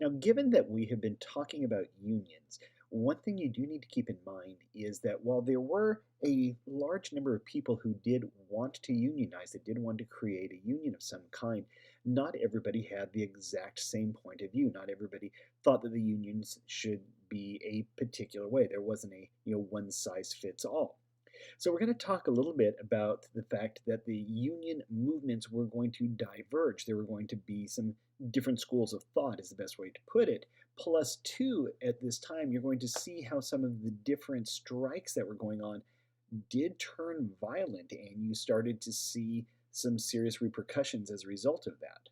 Now, given that we have been talking about unions, one thing you do need to keep in mind is that while there were a large number of people who did want to unionize, that did want to create a union of some kind, not everybody had the exact same point of view. Not everybody thought that the unions should be a particular way. There wasn't a one size fits all. So we're going to talk a little bit about the fact that the union movements were going to diverge. There were going to be some different schools of thought, is the best way to put it. Plus, two, at this time, you're going to see how some of the different strikes that were going on did turn violent, and you started to see some serious repercussions as a result of that.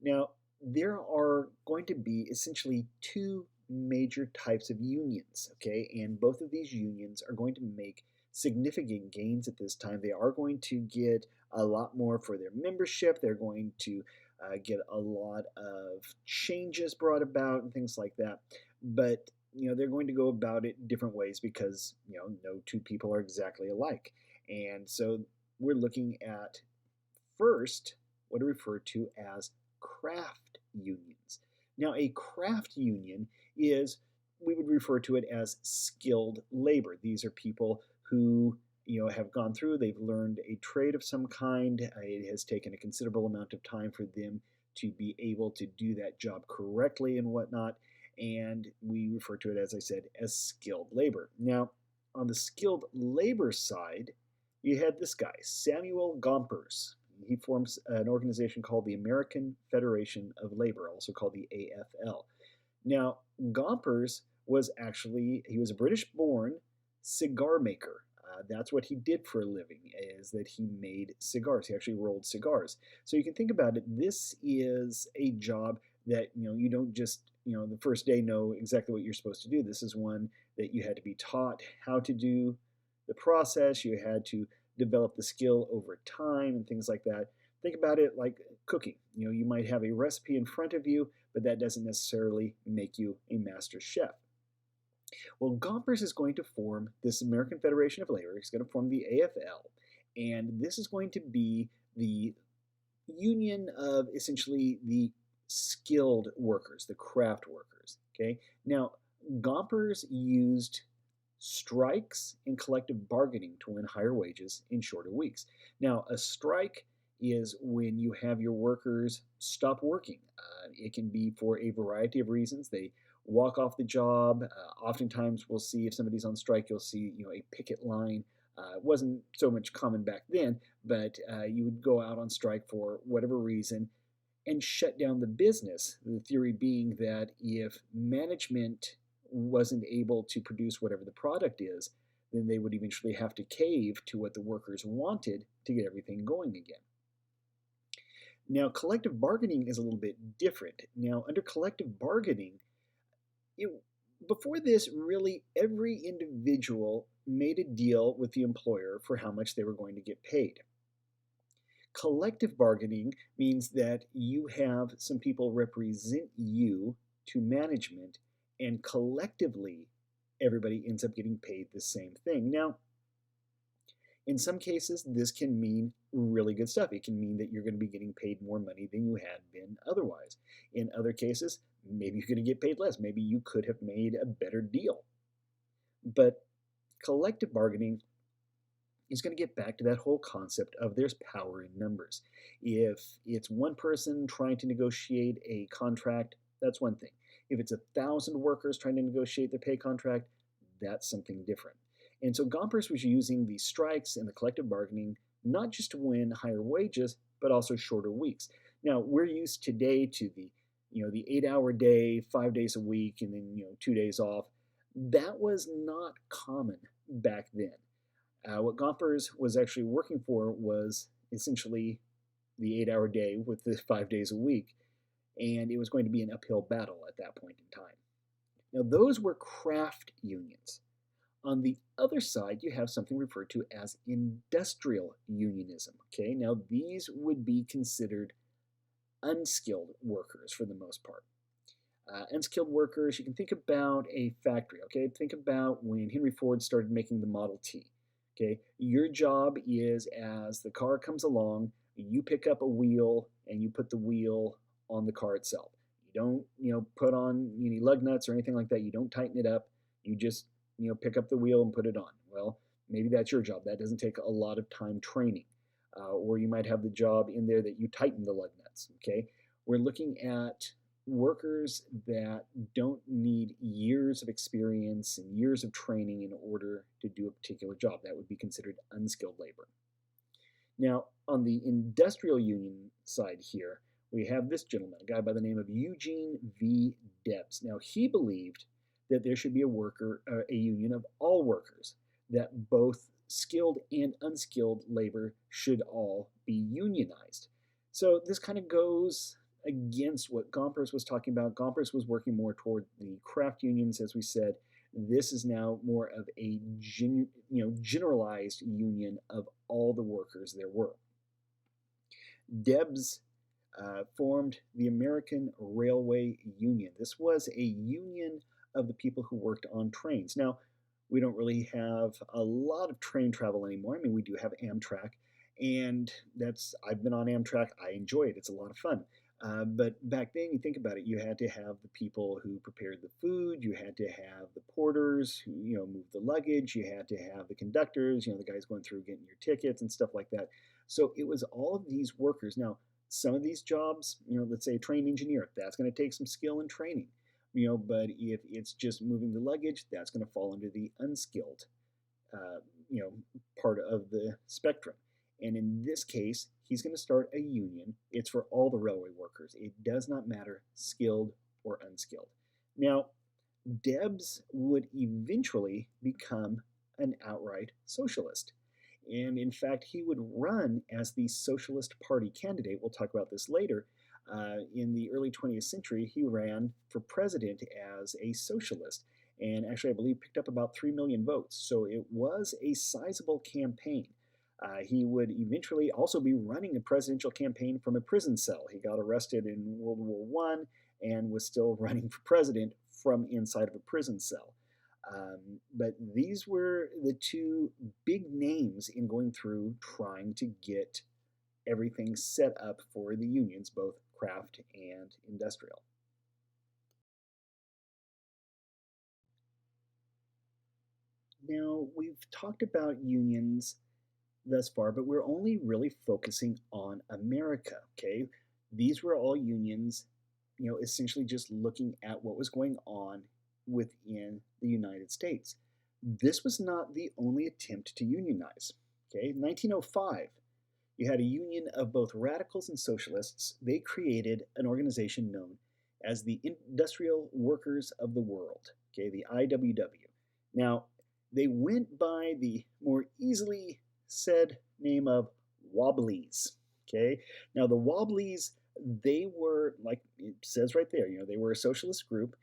Now, there are going to be essentially two major types of unions, okay? And both of these unions are going to make significant gains at this time. They are going to get a lot more for their membership. They're going to get a lot of changes brought about and things like that. But they're going to go about it different ways because no two people are exactly alike. And so we're looking at first what are referred to as craft unions. Now, a craft union is, we would refer to it as skilled labor. These are people who have gone through, they've learned a trade of some kind. It has taken a considerable amount of time for them to be able to do that job correctly and whatnot. And we refer to it, as I said, as skilled labor. Now, on the skilled labor side, you had this guy, Samuel Gompers. He forms an organization called the American Federation of Labor, also called the AFL. Now, Gompers was he was a British-born cigar maker. That's what he did for a living, is that he made cigars. He actually rolled cigars. So you can think about it, this is a job that, you don't just, the first day know exactly what you're supposed to do. This is one that you had to be taught how to do the process. You had to develop the skill over time and things like that. Think about it like cooking. You might have a recipe in front of you, but that doesn't necessarily make you a master chef. Well, Gompers is going to form this American Federation of Labor. He's going to form the AFL, and this is going to be the union of essentially the skilled workers, the craft workers. Okay. Now, Gompers used strikes and collective bargaining to win higher wages in shorter weeks. Now, a strike is when you have your workers stop working. It can be for a variety of reasons. They walk off the job. Oftentimes, we'll see if somebody's on strike, you'll see a picket line. It wasn't so much common back then, but you would go out on strike for whatever reason and shut down the business. The theory being that if management wasn't able to produce whatever the product is, then they would eventually have to cave to what the workers wanted to get everything going again. Now, collective bargaining is a little bit different. Now, under collective bargaining, before this, really every individual made a deal with the employer for how much they were going to get paid. Collective bargaining means that you have some people represent you to management, and collectively, everybody ends up getting paid the same thing. Now, in some cases, this can mean really good stuff. It can mean that you're going to be getting paid more money than you had been otherwise. In other cases, maybe you're going to get paid less. Maybe you could have made a better deal. But collective bargaining is going to get back to that whole concept of there's power in numbers. If it's one person trying to negotiate a contract, that's one thing. If it's 1,000 workers trying to negotiate their pay contract, that's something different. And so Gompers was using the strikes and the collective bargaining not just to win higher wages, but also shorter weeks. Now, we're used today to the 8-hour day, 5 days a week, and then 2 days off. That was not common back then. What Gompers was actually working for was essentially the 8-hour day with the 5 days a week, and it was going to be an uphill battle at that point in time. Now, those were craft unions. On the other side, you have something referred to as industrial unionism. Okay, now these would be considered unskilled workers for the most part. Unskilled workers, you can think about a factory. Okay, think about when Henry Ford started making the Model T. Okay, your job is, as the car comes along, You pick up a wheel and you put the wheel on the car itself. You don't, put on any lug nuts or anything like that. You don't tighten it up. You just, pick up the wheel and put it on. Well, maybe that's your job. That doesn't take a lot of time training. Or you might have the job in there that you tighten the lug nuts. Okay. We're looking at workers that don't need years of experience and years of training in order to do a particular job. That would be considered unskilled labor. Now, on the industrial union side here, we have this gentleman, a guy by the name of Eugene V. Debs. Now, he believed that there should be a union of all workers, that both skilled and unskilled labor should all be unionized. So this kind of goes against what Gompers was talking about. Gompers was working more toward the craft unions, as we said. This is now more of a generalized union of all the workers there were. Debs formed the American Railway Union. This was a union of the people who worked on trains. Now, we don't really have a lot of train travel anymore. I mean, we do have Amtrak, and I've been on Amtrak. I enjoy it. It's a lot of fun. But back then, you think about it, you had to have the people who prepared the food, you had to have the porters who, moved the luggage, you had to have the conductors, the guys going through getting your tickets and stuff like that. So it was all of these workers. Now, some of these jobs, let's say a train engineer, that's going to take some skill and training, but if it's just moving the luggage, that's going to fall under the unskilled, uh, you know, part of the spectrum. And in this case, he's going to start a union. It's for all the railway workers. It does not matter skilled or unskilled. Now, Debs would eventually become an outright socialist. And in fact, he would run as the Socialist Party candidate. We'll talk about this later. In the early 20th century, he ran for president as a socialist. And actually, I believe picked up about 3 million votes. So it was a sizable campaign. He would eventually also be running a presidential campaign from a prison cell. He got arrested in World War I and was still running for president from inside of a prison cell. But these were the two big names in going through trying to get everything set up for the unions, both craft and industrial. Now, we've talked about unions thus far, but we're only really focusing on America, okay? These were all unions, essentially just looking at what was going on within the United States. This was not the only attempt to unionize, okay? In 1905, you had a union of both radicals and socialists. They created an organization known as the Industrial Workers of the World, okay, the IWW. Now, they went by the more easily said name of Wobblies. Okay, now the Wobblies, they were, like it says right there, they were a socialist group.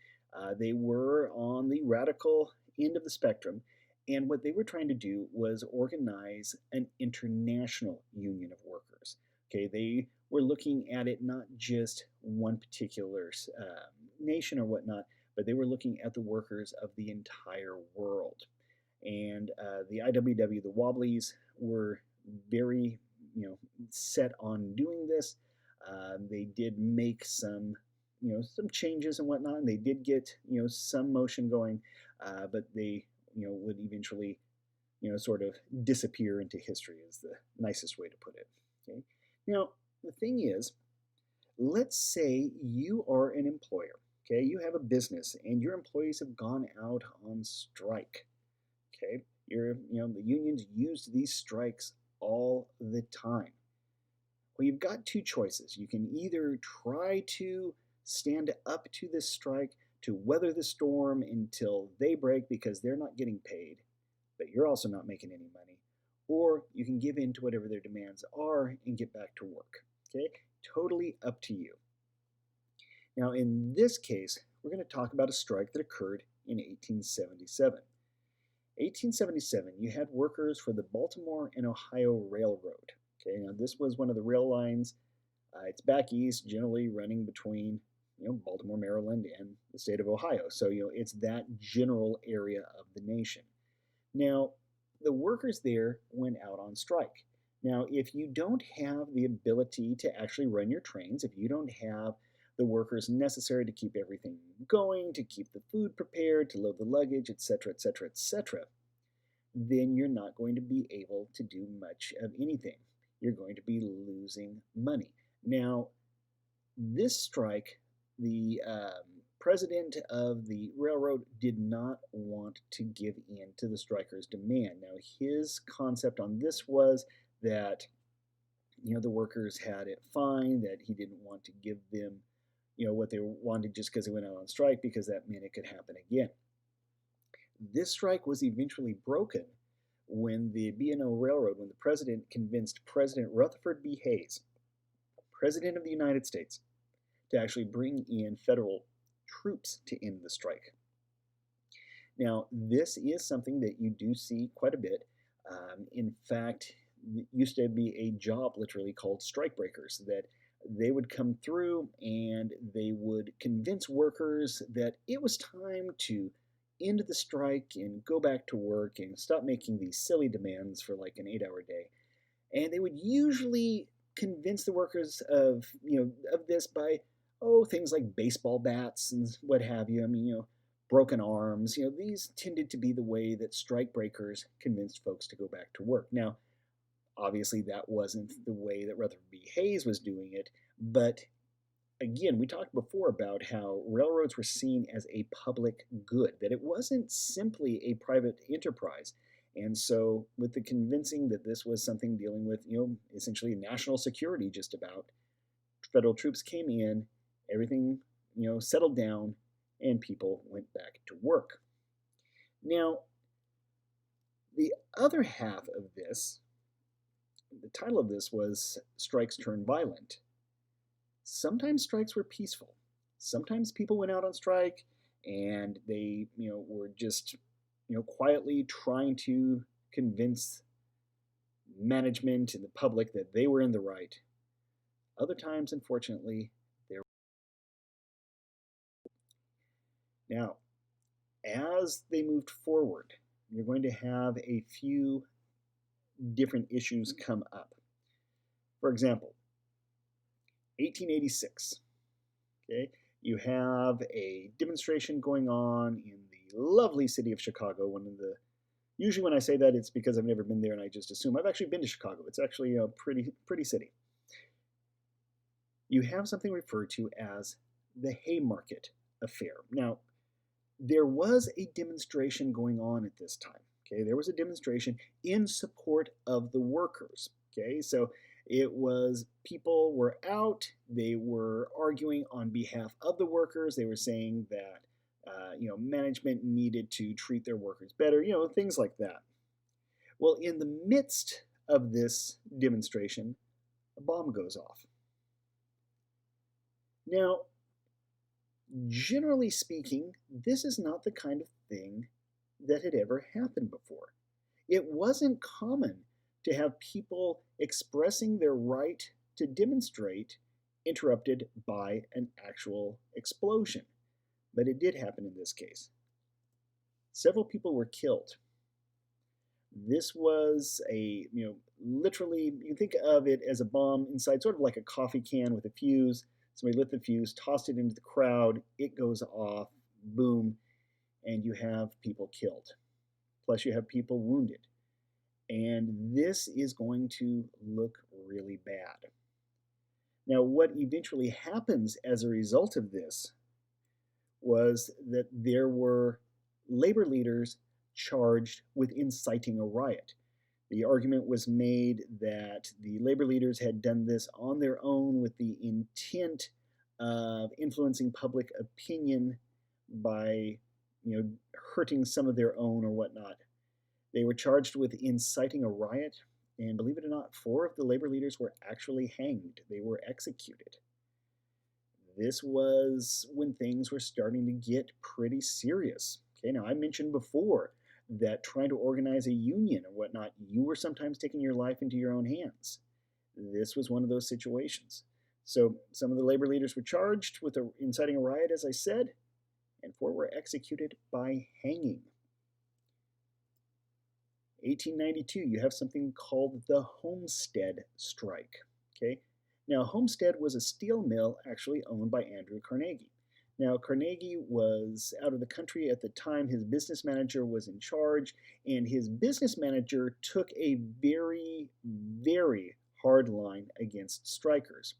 They were on the radical end of the spectrum, and what they were trying to do was organize an international union of workers. Okay, they were looking at it not just one particular nation or whatnot, but they were looking at the workers of the entire world. And the IWW, the Wobblies, were very, set on doing this. They did make some, some changes and whatnot, and they did get, some motion going, but they, would eventually, sort of disappear into history is the nicest way to put it. Okay. Now, the thing is, let's say you are an employer. Okay, you have a business and your employees have gone out on strike. Okay, the unions use these strikes all the time. Well, you've got two choices. You can either try to stand up to this strike, to weather the storm until they break because they're not getting paid, but you're also not making any money, or you can give in to whatever their demands are and get back to work. Okay, totally up to you. Now, in this case, we're going to talk about a strike that occurred in 1877. 1877, you had workers for the Baltimore and Ohio Railroad. Okay, now this was one of the rail lines. It's back east, generally running between Baltimore, Maryland, and the state of Ohio. So it's that general area of the nation. Now, the workers there went out on strike. Now, if you don't have the ability to actually run your trains, if you don't have the workers necessary to keep everything going, to keep the food prepared, to load the luggage, etc., etc., etc., then you're not going to be able to do much of anything. You're going to be losing money. Now, this strike, the president of the railroad did not want to give in to the strikers' demand. Now, his concept on this was that the workers had it fine, that he didn't want to give them what they wanted just because they went out on strike, because that meant it could happen again. This strike was eventually broken when the B&O Railroad, when the president convinced President Rutherford B. Hayes, President of the United States, to actually bring in federal troops to end the strike. Now, this is something that you do see quite a bit. In fact, it used to be a job literally called strikebreakers, that they would come through and they would convince workers that it was time to end the strike and go back to work and stop making these silly demands for like an 8-hour day. And they would usually convince the workers of this by things like baseball bats and what have you. I mean, broken arms. These tended to be the way that strike breakers convinced folks to go back to work. Now, obviously, that wasn't the way that Rutherford B. Hayes was doing it, but again, we talked before about how railroads were seen as a public good, that it wasn't simply a private enterprise. And so, with the convincing that this was something dealing with, essentially national security, just about, federal troops came in, everything, settled down, and people went back to work. Now, the other half of this, the title of this was Strikes Turn Violent. Sometimes strikes were peaceful. Sometimes people went out on strike and they, were just, quietly trying to convince management and the public that they were in the right. Other times, unfortunately, there. Now, as they moved forward, you're going to have a few different issues come up. For example, 1886. Okay, you have a demonstration going on in the lovely city of Chicago. Usually when I say that, it's because I've never been there and I just assume. I've actually been to Chicago. It's actually a pretty city. You have something referred to as the Haymarket Affair. Now, there was a demonstration going on at this time. Okay, there was a demonstration in support of the workers. Okay, so it was people were out. They were arguing on behalf of the workers. They were saying that management needed to treat their workers better. Things like that. Well, in the midst of this demonstration, a bomb goes off. Now, generally speaking, this is not the kind of thing that had ever happened before. It wasn't common to have people expressing their right to demonstrate interrupted by an actual explosion. But it did happen in this case. Several people were killed. This was literally, you can think of it as a bomb inside sort of like a coffee can with a fuse. Somebody lit the fuse, tossed it into the crowd, it goes off, boom, and you have people killed. Plus you have people wounded. And this is going to look really bad. Now, what eventually happens as a result of this was that there were labor leaders charged with inciting a riot. The argument was made that the labor leaders had done this on their own with the intent of influencing public opinion by, hurting some of their own or whatnot. They were charged with inciting a riot, and believe it or not, 4 of the labor leaders were actually hanged. They were executed. This was when things were starting to get pretty serious. Okay, now I mentioned before that trying to organize a union or whatnot, you were sometimes taking your life into your own hands. This was one of those situations. So some of the labor leaders were charged with inciting a riot, as I said, and 4 were executed by hanging. 1892, you have something called the Homestead Strike. Okay, now Homestead was a steel mill actually owned by Andrew Carnegie. Now, Carnegie was out of the country at the time. His business manager was in charge, and his business manager took a very, very hard line against strikers.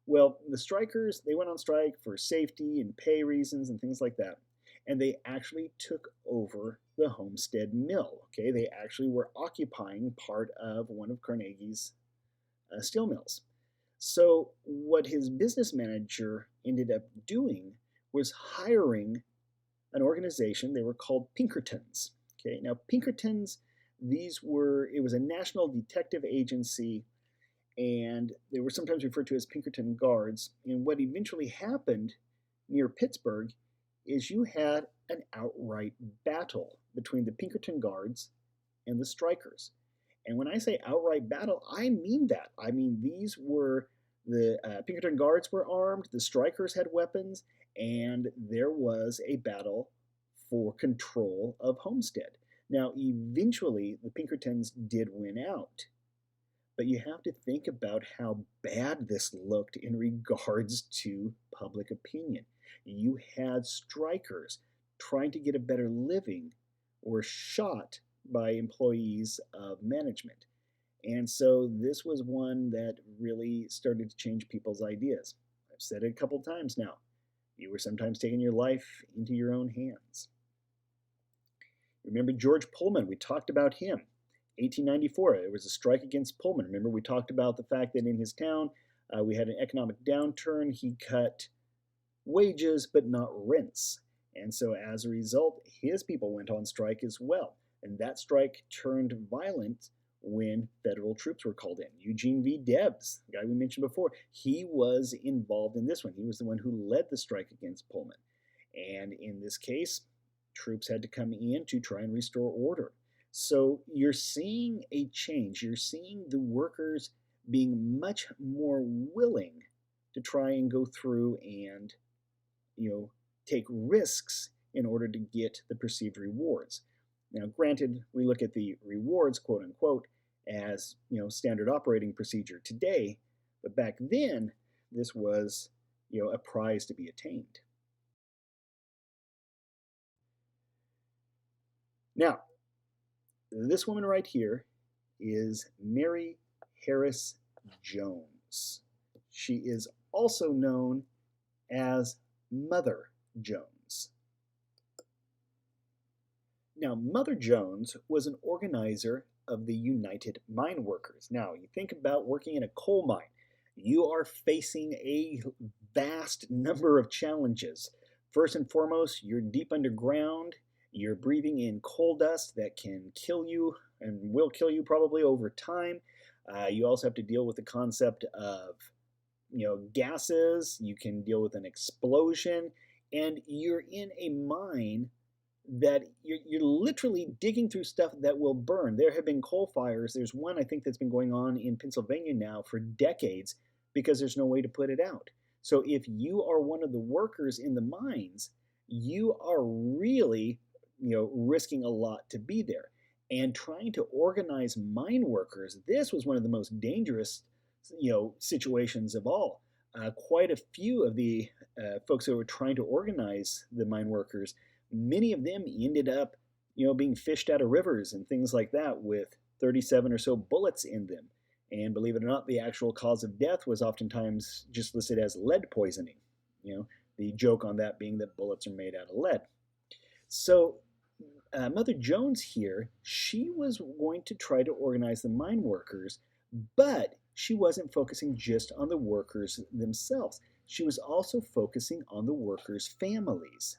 Well, the strikers, they went on strike for safety and pay reasons and things like that. And they actually took over the Homestead Mill. Okay, they actually were occupying part of one of Carnegie's steel mills. So, what his business manager ended up doing was hiring an organization. They were called Pinkertons. Okay, now Pinkertons, it was a national detective agency, and they were sometimes referred to as Pinkerton Guards. And what eventually happened near Pittsburgh is you had an outright battle between the Pinkerton Guards and the strikers. And when I say outright battle, I mean that. I mean, the Pinkerton Guards were armed, the strikers had weapons, and there was a battle for control of Homestead. Now, eventually, the Pinkertons did win out. But you have to think about how bad this looked in regards to public opinion. You had strikers trying to get a better living were shot by employees of management. And so this was one that really started to change people's ideas. I've said it a couple times now. You were sometimes taking your life into your own hands. Remember George Pullman, we talked about him. 1894, there was a strike against Pullman. Remember, we talked about the fact that in his town we had an economic downturn. He cut wages but not rents. And so as a result, his people went on strike as well. And that strike turned violent when federal troops were called in. Eugene V. Debs, the guy we mentioned before, he was involved in this one. He was the one who led the strike against Pullman. And in this case, troops had to come in to try and restore order. So you're seeing a change. You're seeing the workers being much more willing to try and go through and, take risks in order to get the perceived rewards. Now, granted, we look at the rewards, quote unquote, as, standard operating procedure today, but back then, this was, a prize to be attained. Now, this woman right here is Mary Harris Jones. She is also known as Mother Jones. Now, Mother Jones was an organizer of the United Mine Workers. Now, you think about working in a coal mine. You are facing a vast number of challenges. First and foremost, you're deep underground. You're breathing in coal dust that can kill you and will kill you probably over time. You also have to deal with the concept of, gases. You can deal with an explosion, and you're in a mine that you're literally digging through stuff that will burn. There have been coal fires. There's one I think that's been going on in Pennsylvania now for decades because there's no way to put it out. So if you are one of the workers in the mines, you are really risking a lot to be there. And trying to organize mine workers, this was one of the most dangerous, situations of all. Quite a few of the folks who were trying to organize the mine workers, many of them ended up, being fished out of rivers and things like that with 37 or so bullets in them. And believe it or not, the actual cause of death was oftentimes just listed as lead poisoning. The joke on that being that bullets are made out of lead. So Mother Jones here, she was going to try to organize the mine workers, but she wasn't focusing just on the workers themselves. She was also focusing on the workers' families.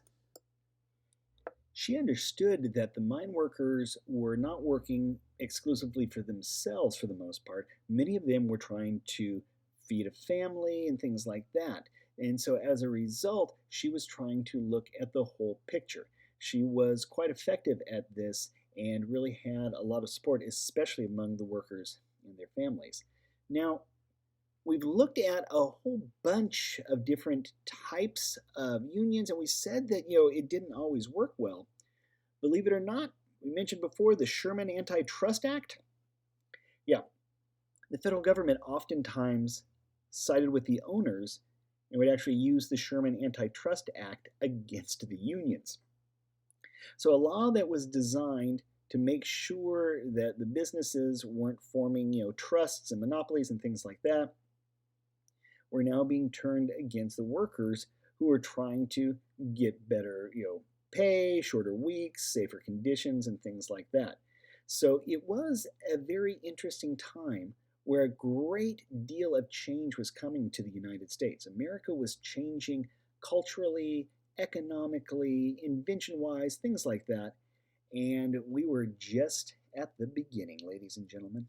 She understood that the mine workers were not working exclusively for themselves for the most part. Many of them were trying to feed a family and things like that. And so as a result, she was trying to look at the whole picture. She was quite effective at this and really had a lot of support, especially among the workers and their families. Now, we've looked at a whole bunch of different types of unions, and we said that, it didn't always work well. Believe it or not, we mentioned before the Sherman Antitrust Act. Yeah, the federal government oftentimes sided with the owners and would actually use the Sherman Antitrust Act against the unions. So a law that was designed to make sure that the businesses weren't forming, trusts and monopolies and things like that, were now being turned against the workers who were trying to get better, pay, shorter weeks, safer conditions, and things like that. So it was a very interesting time where a great deal of change was coming to the United States. America was changing culturally, economically, invention wise, things like that. And we were just at the beginning, ladies and gentlemen.